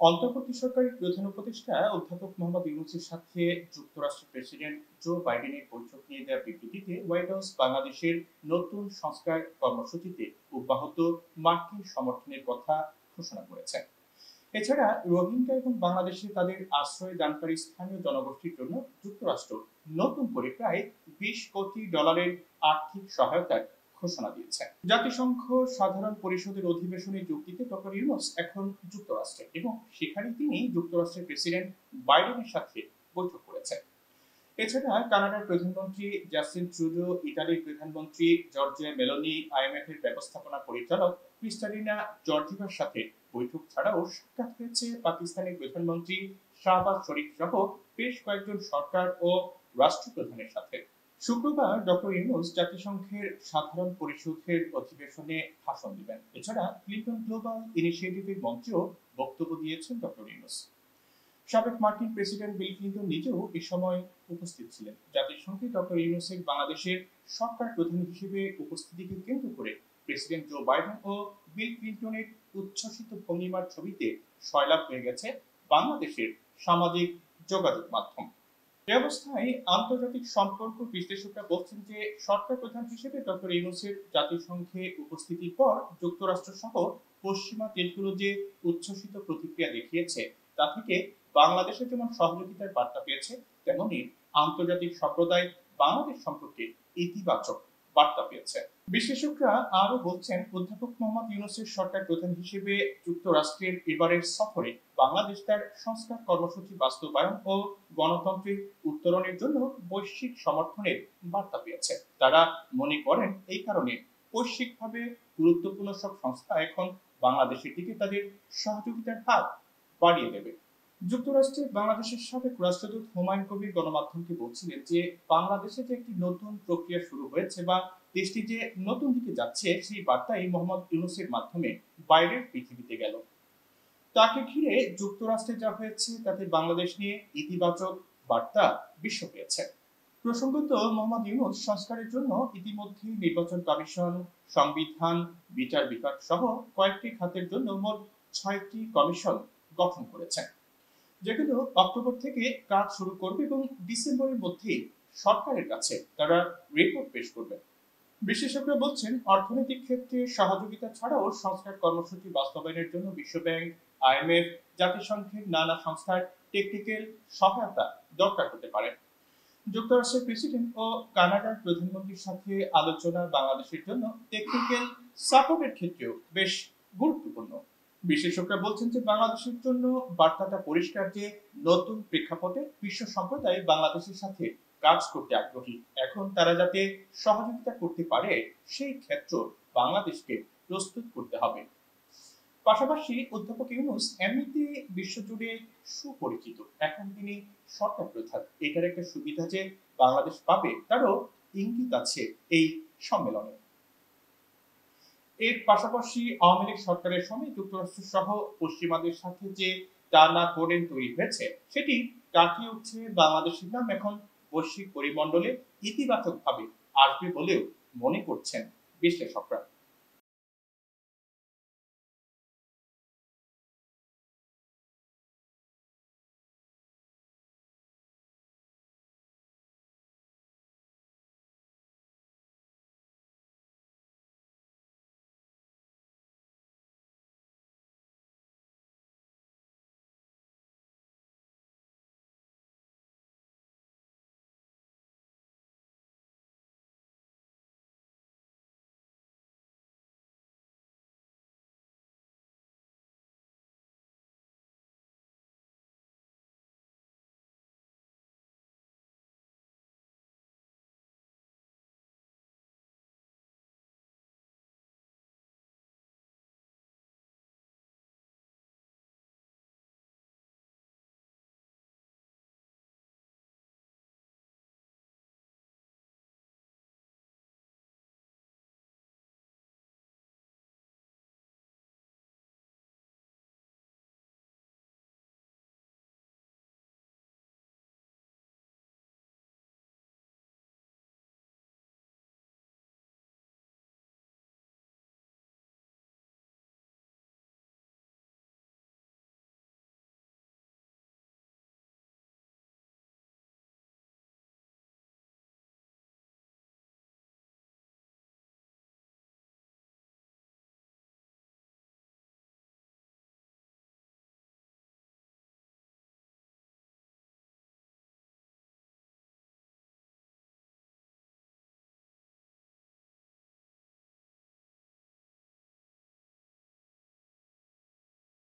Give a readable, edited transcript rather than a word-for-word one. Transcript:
অন্তর্বর্তী সরকারের প্রধান উপদেষ্টা অধ্যাপক মোহাম্মদ ইউনূসের সাথে যুক্তরাষ্ট্রের প্রেসিডেন্ট জো বাইডেনের বৈঠক নিয়ে দেওয়া বিবৃতিতে হোয়াইট হাউস বাংলাদেশের নতুন সংস্কার কর্মসূচিতে অব্যাহত মার্কিন সমর্থনের কথা ঘোষণা করেছে। এছাড়া রোহিঙ্গা এবং বাংলাদেশে তাদের আশ্রয় দানকারী স্থানীয় জনগোষ্ঠীর জন্য যুক্তরাষ্ট্র নতুন করে প্রায় $20 কোটি আর্থিক সহায়তার ঘোষণা দিয়েছে। জাতিসংঘ সাধারণ পরিষদের অধিবেশনে যোগ দিতে ডক্টর ইউনূস এখন যুক্তরাষ্ট্রে এবং সেখানে তিনি যুক্তরাষ্ট্রের প্রেসিডেন্ট বাইডেনের সাথে বৈঠক করেছেন। এছাড়া কানাডার প্রধানমন্ত্রী জাস্টিন ট্রুডো, ইতালির প্রধানমন্ত্রী জর্জিয়া মেলোনি, আইএমএফ এর ব্যবস্থাপনা পরিচালক ক্রিস্টালিনা জর্জিভার সাথে বৈঠক ছাড়াও সাক্ষাৎ হয়েছে পাকিস্তানের প্রধানমন্ত্রী শাহবাজ শরীফ সহ বেশ কয়েকজন সরকার ও রাষ্ট্রপ্রধানের সাথে। শুক্রবার ডক্টর ইউনূস জাতিসংঘের সাধারণ পরিষদের অধিবেশনে ভাষণ দিবেন। এছাড়া ক্লিন্টন গ্লোবাল ইনিশিয়েটিভের মঞ্চেও বক্তব্য দিয়েছেন ডক্টর ইউনূস। সাবেক মার্কিন প্রেসিডেন্ট বিল ক্লিন্টন নিজেও এ সময় উপস্থিত ছিলেন। জাতিসংঘে ডক্টর ইউনূসের বাংলাদেশের সরকার প্রধান হিসেবে উপস্থিতিকে কেন্দ্র করে প্রেসিডেন্ট জো বাইডেন ও বিল ক্লিন্টনের উচ্ছ্বসিত ভঙ্গিমার ছবিতে সয়লাব হয়ে গেছে বাংলাদেশের সামাজিক যোগাযোগ মাধ্যম। এ অবস্থায় আন্তর্জাতিক সম্পর্ক বিশ্লেষকরা বলছেন যে সরকার প্রধান হিসেবে ডক্টর ইউনূসের জাতিসংঘে উপস্থিতির পর যুক্তরাষ্ট্র সহ পশ্চিমা দেশগুলো যে উচ্ছ্বসিত প্রতিক্রিয়া দেখিয়েছে তা থেকে বাংলাদেশের যেমন সহযোগিতার বার্তা পেয়েছে, তেমনি আন্তর্জাতিক সম্প্রদায় বাংলাদেশ সম্পর্কে ইতিবাচক বার্তা পেয়েছে। বিশ্লেষকরা আরো বলছেন অধ্যাপক মোহাম্মদ ইউনূসের সরকার প্রধান হিসেবে যুক্তরাষ্ট্রের এবারের সফরে বাংলাদেশ তার সংস্কার কর্মসূচি বাস্তবায়ন ও গণতান্ত্রিক উত্তরণের জন্য বৈশ্বিক সমর্থনের বার্তা পেয়েছে। তারা মনে করেন এই কারণে বৈশ্বিকভাবে গুরুত্বপূর্ণ সব সংস্থা এখন বাংলাদেশের দিকে তাদের সহযোগিতার হাত বাড়িয়ে দেবে। যুক্তরাষ্ট্রে বাংলাদেশের সাবেক রাষ্ট্রদূত হুমায়ুন কবির গণমাধ্যমকে বলছিলেন যে বাংলাদেশে যে একটি নতুন প্রক্রিয়া শুরু হয়েছে বা দেশটি যে নতুন দিকে যাচ্ছে সেই বার্তাই মোহাম্মদ ইউনূসের মাধ্যমে বাইরের পৃথিবীতে গেল। তাকে ঘিরে যুক্তরাষ্ট্রে যা হয়েছে তাতে বাংলাদেশ নিয়ে ইতিবাচক বার্তা বিশ্ব পেয়েছে। প্রসঙ্গত মোহাম্মদ ইউনূস সংস্কারের জন্য ইতিমধ্যে নির্বাচন কমিশন, সংবিধান বিচার বিভাগ সহ কয়েকটি খাতের জন্য মোট 6টি কমিশন গঠন করেছেন, যেগুলো অক্টোবর থেকে কাজ শুরু করবে এবং ডিসেম্বরের মধ্যেই সরকারের কাছে তারা রিপোর্ট পেশ করবে। বিশেষজ্ঞরা বলছেন অর্থনৈতিক ক্ষেত্রে সহযোগিতা ছাড়াও সংস্কার কর্মসূচি বাস্তবায়নের জন্য বিশ্বব্যাংক, আইএমএফ, জাতিসংঘের নানা সংস্থার টেকনিক্যাল সহায়তা দরকার হতে পারে। যুক্তরাষ্ট্রের প্রেসিডেন্ট ও কানাডার প্রধানমন্ত্রীর সাথে আলোচনা বাংলাদেশের জন্য টেকনিক্যাল সাপোর্টের ক্ষেত্রেও বেশ গুরুত্বপূর্ণ। বিশেষজ্ঞরা বলছেন যে বাংলাদেশের জন্য বার্তাটা পরিষ্কার যে নতুন প্রেক্ষাপটে বিশ্ব সম্প্রদায় বাংলাদেশের সাথে কাজ করতে আগ্রহী। এখন তারা যাতে সহযোগিতা করতে পারে সেই ক্ষেত্র বাংলাদেশকে প্রস্তুত করতে হবে। পাশাপাশি অধ্যাপক ইউনূস এমনিতে বিশ্বজুড়ে সুপরিচিত, এখন তিনি সরকার প্রধান, এটার একটা সুবিধা যে বাংলাদেশ পাবে তারও ইঙ্গিত আছে এই সম্মেলনে। এর পাশাপাশি আওয়ামী লীগ সরকারের সময় যুক্তরাষ্ট্র সহ পশ্চিমাদের সাথে যে টানাপোড়েন তৈরি হয়েছে সেটি কাটিয়ে উঠছে বাংলাদেশের নাম এখন বৈশ্বিক পরিমণ্ডলে ইতিবাচকভাবে আসবে বলেও মনে করছেন বিশ্লেষকরা।